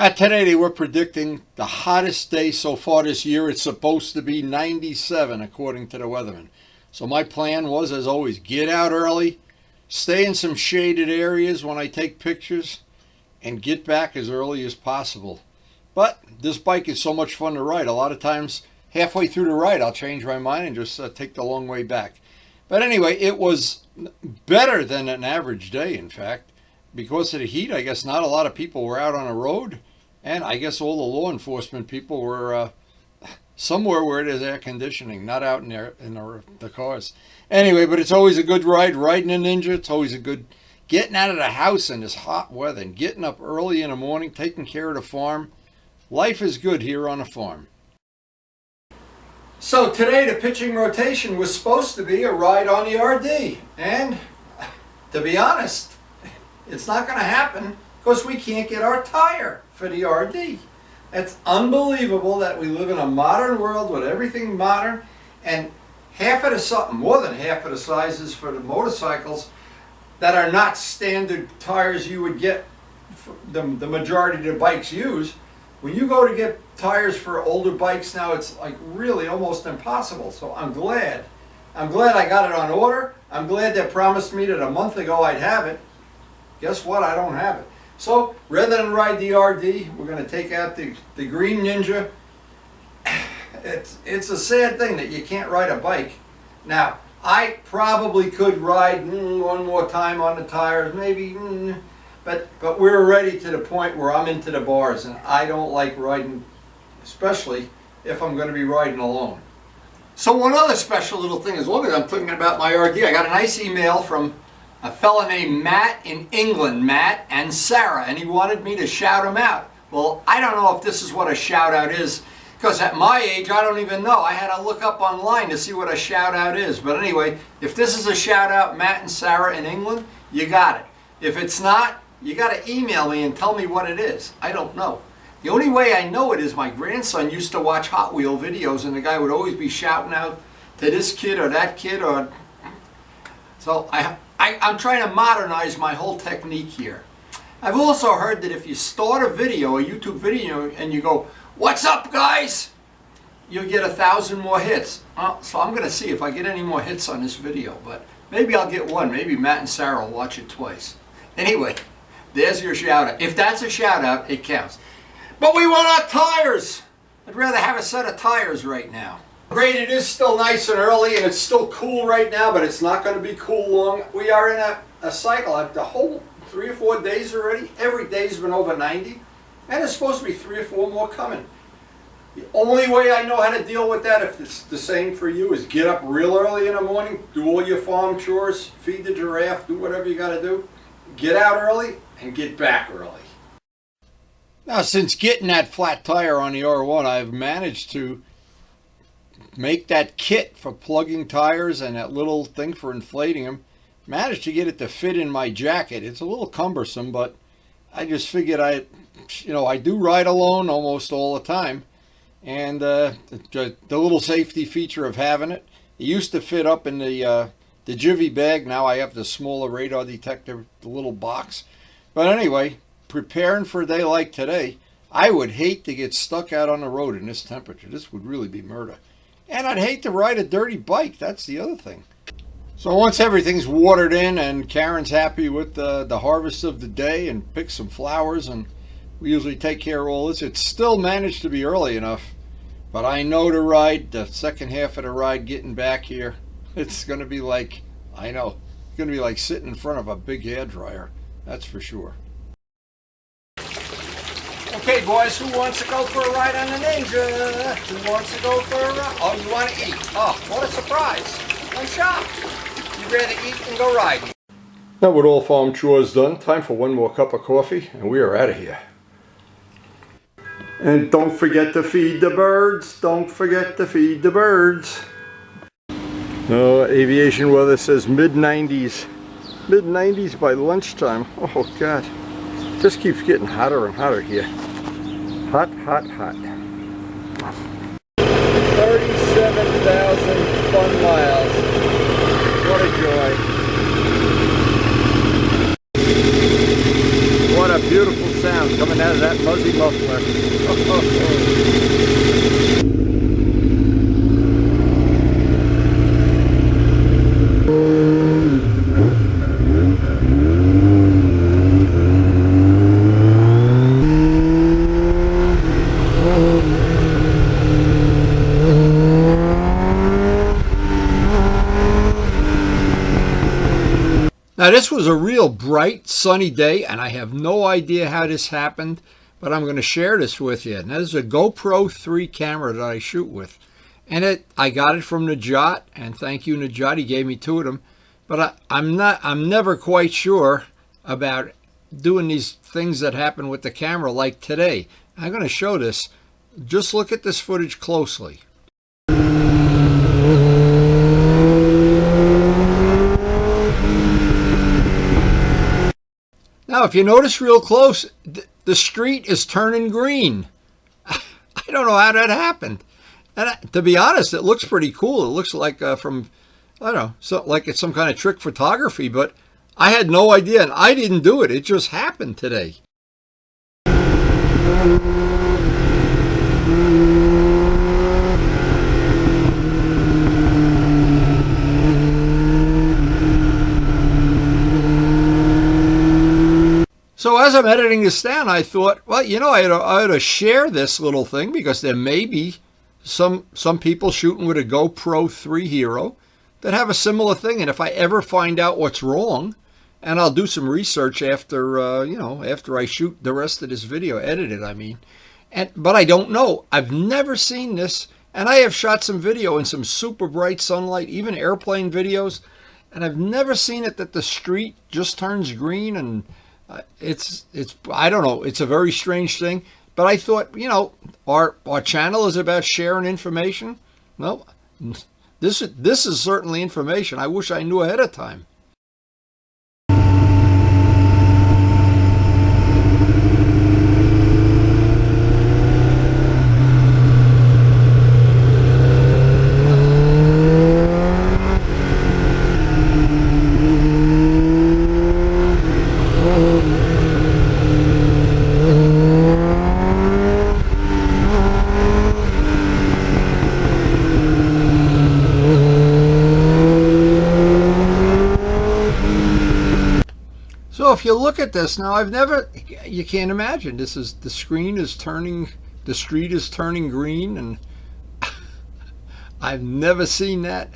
Today they were predicting the hottest day so far this year. It's supposed to be 97 according to the weatherman. So my plan was, as always, get out early, stay in some shaded areas when I take pictures, and get back as early as possible. But this bike is so much fun to ride. A lot of times, halfway through the ride, I'll change my mind and just take the long way back. But anyway, it was better than an average day, in fact. Because of the heat, I guess not a lot of people were out on the road. And I guess all the law enforcement people were somewhere where there's air conditioning, not out in the cars. Anyway, but it's always a good ride. Riding a Ninja, it's always a good getting out of the house in this hot weather and getting up early in the morning, taking care of the farm. Life is good here on a farm. So today the pitching rotation was supposed to be a ride on the RD. And to be honest, it's not going to happen because we can't get our tire for the RD. It's unbelievable that we live in a modern world with everything modern, and more than half of the sizes for the motorcycles that are not standard tires you would get the majority of the bikes use. When you go to get tires for older bikes now, it's like really almost impossible. So I'm glad I got it on order. I'm glad they promised me that a month ago I'd have it. Guess what? I don't have it. So rather than ride the RD, we're going to take out the green Ninja. It's a sad thing that you can't ride a bike. Now, I probably could ride one more time on the tires, maybe, but we're already to the point where I'm into the bars, and I don't like riding, especially if I'm going to be riding alone. So one other special little thing, as long as I'm thinking about my RD, I got a nice email from a fella named Matt in England, Matt and Sarah, and he wanted me to shout him out. Well, I don't know if this is what a shout out is, because at my age, I don't even know. I had to look up online to see what a shout out is. But anyway, if this is a shout out, Matt and Sarah in England, you got it. If it's not, you got to email me and tell me what it is. I don't know. The only way I know it is my grandson used to watch Hot Wheel videos, and the guy would always be shouting out to this kid or that kid. So I'm trying to modernize my whole technique here. I've also heard that if you start a video, a YouTube video, and you go, "What's up, guys?" you'll get 1,000 more hits. So I'm going to see if I get any more hits on this video, but maybe I'll get one. Maybe Matt and Sarah will watch it twice. Anyway, there's your shout out. If that's a shout out, it counts. But we want our tires. I'd rather have a set of tires right now. Great, it is still nice and early, and it's still cool right now, but it's not going to be cool long. We are in a cycle. The whole 3 or 4 days already. Every day's been over 90, and there's supposed to be 3 or 4 more coming. The only way I know how to deal with that, if it's the same for you, is get up real early in the morning, do all your farm chores, feed the giraffe, do whatever you got to do. Get out early and get back early. Now, since getting that flat tire on the R1, I've managed to make that kit for plugging tires and that little thing for inflating them. Managed to get it to fit in my jacket. It's a little cumbersome, but I just figured I do ride alone almost all the time. And the little safety feature of having it. It used to fit up in the jivvy bag. Now I have the smaller radar detector, the little box. But anyway, preparing for a day like today, I would hate to get stuck out on the road in this temperature. This would really be murder. And I'd hate to ride a dirty bike. That's the other thing. So once everything's watered in and Karen's happy with the harvest of the day and picked some flowers, and we usually take care of all this, it's still managed to be early enough. But I know to ride the second half of the ride getting back here, it's going to be like, I know, it's going to be like sitting in front of a big hairdryer. That's for sure. Okay, boys, who wants to go for a ride on the Ninja? Who wants to go for a ride? Oh, you want to eat? Oh, what a surprise. I'm shocked. You'd rather eat than go riding. Now with all farm chores done, time for one more cup of coffee, and we are out of here. And don't forget to feed the birds. Don't forget to feed the birds. No, aviation weather says mid-90s. Mid-90s by lunchtime. Oh, God. Just keeps getting hotter and hotter here. Hot, hot, hot. 37,000 fun miles. What a joy. What a a beautiful sound coming out of that fuzzy muffler. Now this was a real bright sunny day, and I have no idea how this happened, but I'm going to share this with you. Now this is a GoPro 3 camera that I shoot with, and I got it from Najat, and thank you Najat, he gave me 2 of them. But I'm never quite sure about doing these things that happen with the camera like today. I'm going to show this. Just look at this footage closely. Now, if you notice real close, the street is turning green. I don't know how that happened. And to be honest, it looks pretty cool. It looks like from, I don't know, like it's some kind of trick photography, but I had no idea, and I didn't do it. It just happened today. So as I'm editing this down, I thought, well, you know, I ought to share this little thing because there may be some people shooting with a GoPro 3 Hero that have a similar thing. And if I ever find out what's wrong, and I'll do some research after, you know, after I shoot the rest of this video, edit it, I mean. But I don't know. I've never seen this. And I have shot some video in some super bright sunlight, even airplane videos. And I've never seen it that the street just turns green and it's I don't know, it's a very strange thing, but I thought, you know, our channel is about sharing information. Well, this is certainly information I wish I knew ahead of time. So if you look at this now, you can't imagine. The street is turning green, and I've never seen that.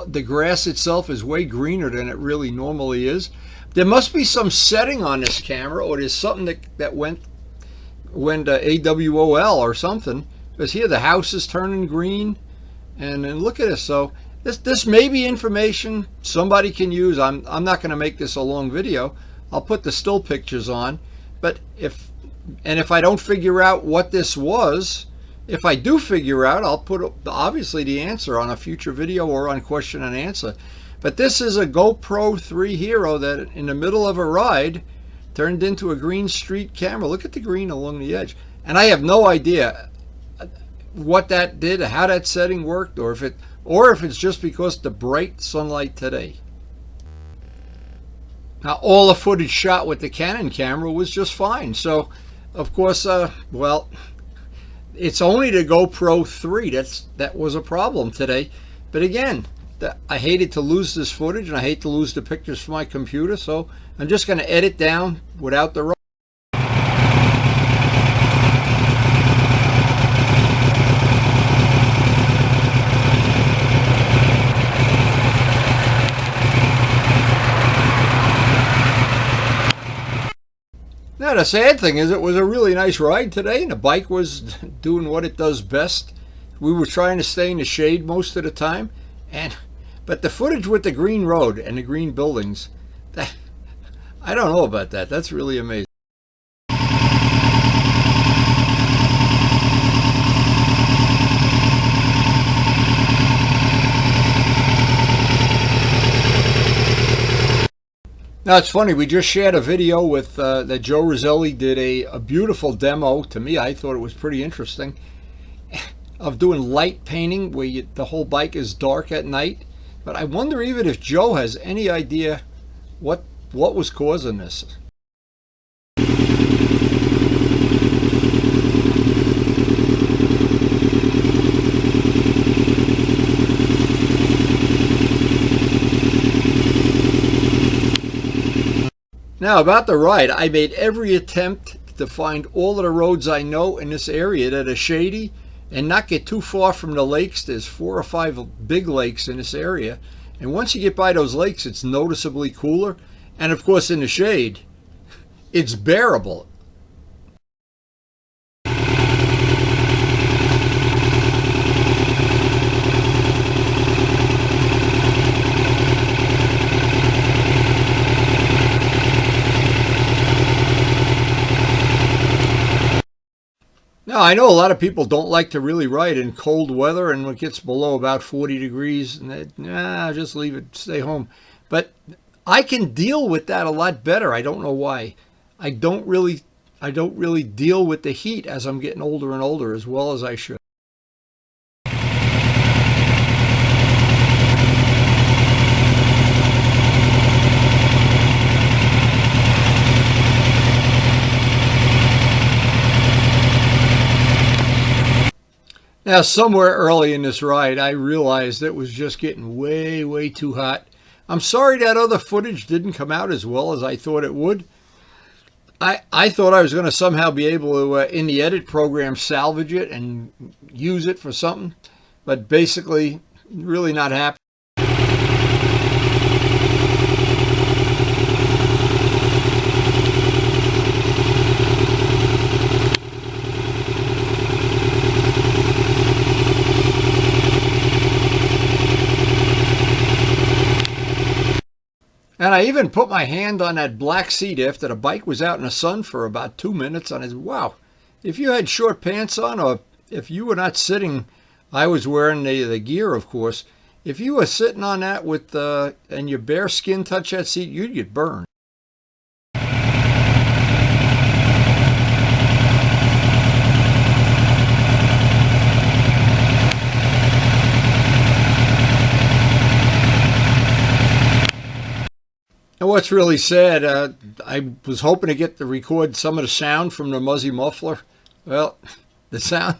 The grass itself is way greener than it really normally is. There must be some setting on this camera, or there's something that went AWOL or something, because here the house is turning green, and then look at this. So this may be information somebody can use. I'm not going to make this a long video. I'll put the still pictures on, but if I don't figure out what this was, if I do figure out, I'll put obviously the answer on a future video or on question and answer. But this is a GoPro 3 Hero that in the middle of a ride turned into a green street camera. Look at the green along the edge. And I have no idea what that did, how that setting worked, or if it's just because the bright sunlight today. Now, all the footage shot with the Canon camera was just fine. So, of course, well, it's only the GoPro 3 that was a problem today. But again, I hated to lose this footage, and I hate to lose the pictures from my computer. So I'm just going to edit down without the. Now the sad thing is it was a really nice ride today, and the bike was doing what it does best. We were trying to stay in the shade most of the time, but the footage with the green road and the green buildings, I don't know about that. That's really amazing. Now it's funny, we just shared a video with that Joe Roselli did a beautiful demo. To me, I thought it was pretty interesting, of doing light painting where the whole bike is dark at night. But I wonder even if Joe has any idea what was causing this. Now about the ride, I made every attempt to find all of the roads I know in this area that are shady and not get too far from the lakes. There's 4 or 5 big lakes in this area, and once you get by those lakes, it's noticeably cooler, and of course in the shade it's bearable. Now, I know a lot of people don't like to really ride in cold weather, and when it gets below about 40 degrees, just leave it, stay home. But I can deal with that a lot better. I don't know why. I don't really deal with the heat as I'm getting older and older as well as I should. Now, somewhere early in this ride, I realized it was just getting way, way too hot. I'm sorry that other footage didn't come out as well as I thought it would. I thought I was going to somehow be able to, in the edit program, salvage it and use it for something. But basically, really not happening. And I even put my hand on that black seat after the bike was out in the sun for about 2 minutes. And I said, wow, if you had short pants on, or if you were not sitting, I was wearing the gear, of course. If you were sitting on that with and your bare skin touched that seat, you'd get burned. And what's really sad, I was hoping to record some of the sound from the Muzzy muffler. Well, the sound,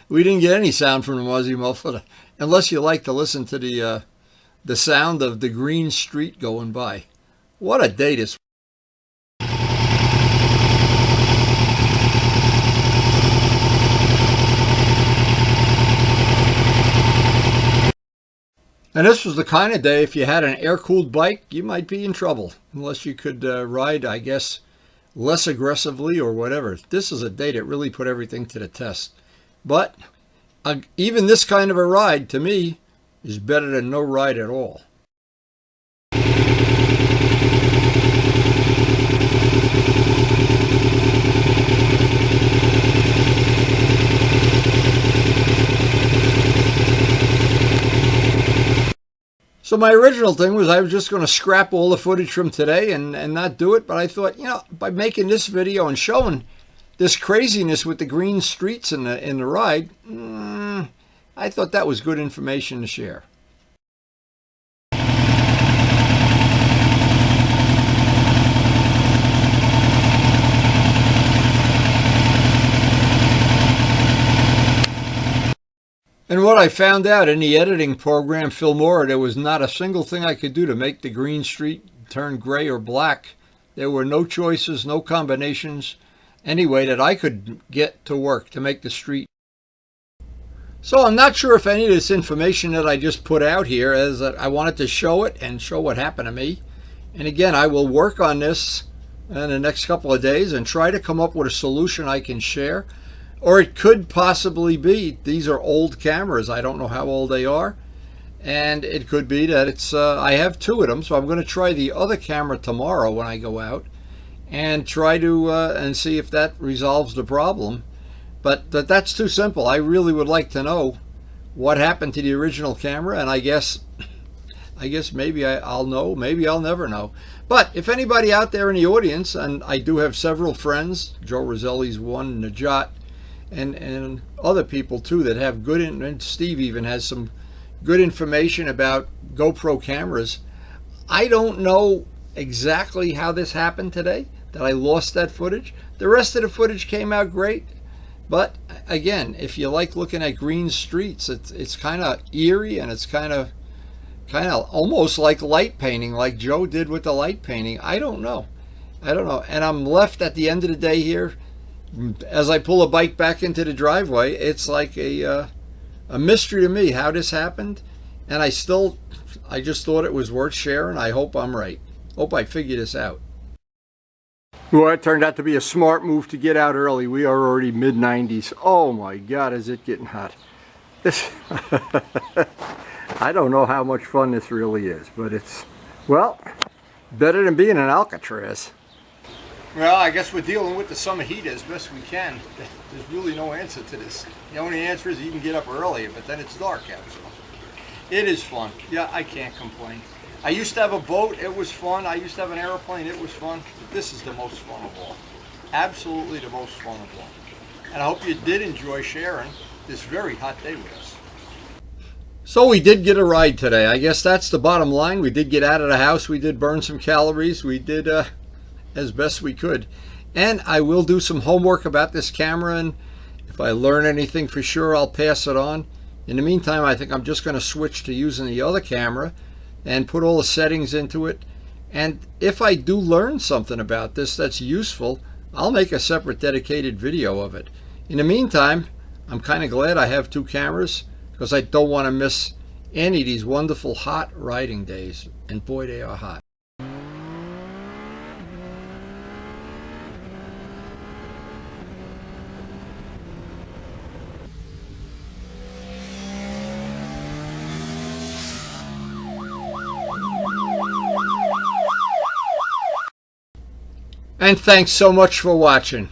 we didn't get any sound from the Muzzy muffler, unless you like to listen to the sound of the green street going by. What a day this was. And this was the kind of day, if you had an air-cooled bike, you might be in trouble, unless you could ride, I guess, less aggressively or whatever. This is a day that really put everything to the test. But even this kind of a ride, to me, is better than no ride at all. So my original thing was I was just going to scrap all the footage from today and not do it. But I thought, by making this video and showing this craziness with the green streets in the ride, I thought that was good information to share. And what I found out in the editing program, Filmora, there was not a single thing I could do to make the green street turn gray or black. There were no choices, no combinations, anyway, that I could get to work to make the street. So I'm not sure if any of this information that I just put out here, as I wanted to show it and show what happened to me. And again, I will work on this in the next couple of days and try to come up with a solution I can share. Or it could possibly be these are old cameras. I don't know how old they are. And it could be that it's I have 2 of them, so I'm going to try the other camera tomorrow when I go out and try to and see if that resolves the problem. But that's too simple. I really would like to know what happened to the original camera, and I guess maybe I'll know, maybe I'll never know. But if anybody out there in the audience, and I do have several friends, Joe Roselli's one, Najat, and other people too that have good, and Steve even has some good information about GoPro cameras. I don't know exactly how this happened today, that I lost that footage. The rest of the footage came out great. But again, if you like looking at green streets, it's kind of eerie, and it's kind of almost like light painting, like Joe did with the light painting. I don't know. I don't know. And I'm left at the end of the day here. As I pull a bike back into the driveway, it's like a mystery to me how this happened. And I just thought it was worth sharing. I hope I'm right. Hope I figure this out. Well, it turned out to be a smart move to get out early. We are already mid-90s. Oh my God, is it getting hot. This, I don't know how much fun this really is, but it's, well, better than being in Alcatraz. Well, I guess we're dealing with the summer heat as best we can. There's really no answer to this. The only answer is you can get up earlier, but then it's dark out. So it is fun. Yeah, I can't complain. I used to have a boat. It was fun. I used to have an airplane. It was fun. But this is the most fun of all. Absolutely the most fun of all. And I hope you did enjoy sharing this very hot day with us. So we did get a ride today. I guess that's the bottom line. We did get out of the house. We did burn some calories. We did as best we could. And I will do some homework about this camera, and if I learn anything for sure, I'll pass it on. In the meantime, I think I'm just going to switch to using the other camera and put all the settings into it. And if I do learn something about this that's useful, I'll make a separate dedicated video of it. In the meantime, I'm kind of glad I have two cameras because I don't want to miss any of these wonderful hot riding days. And boy, they are hot. And thanks so much for watching.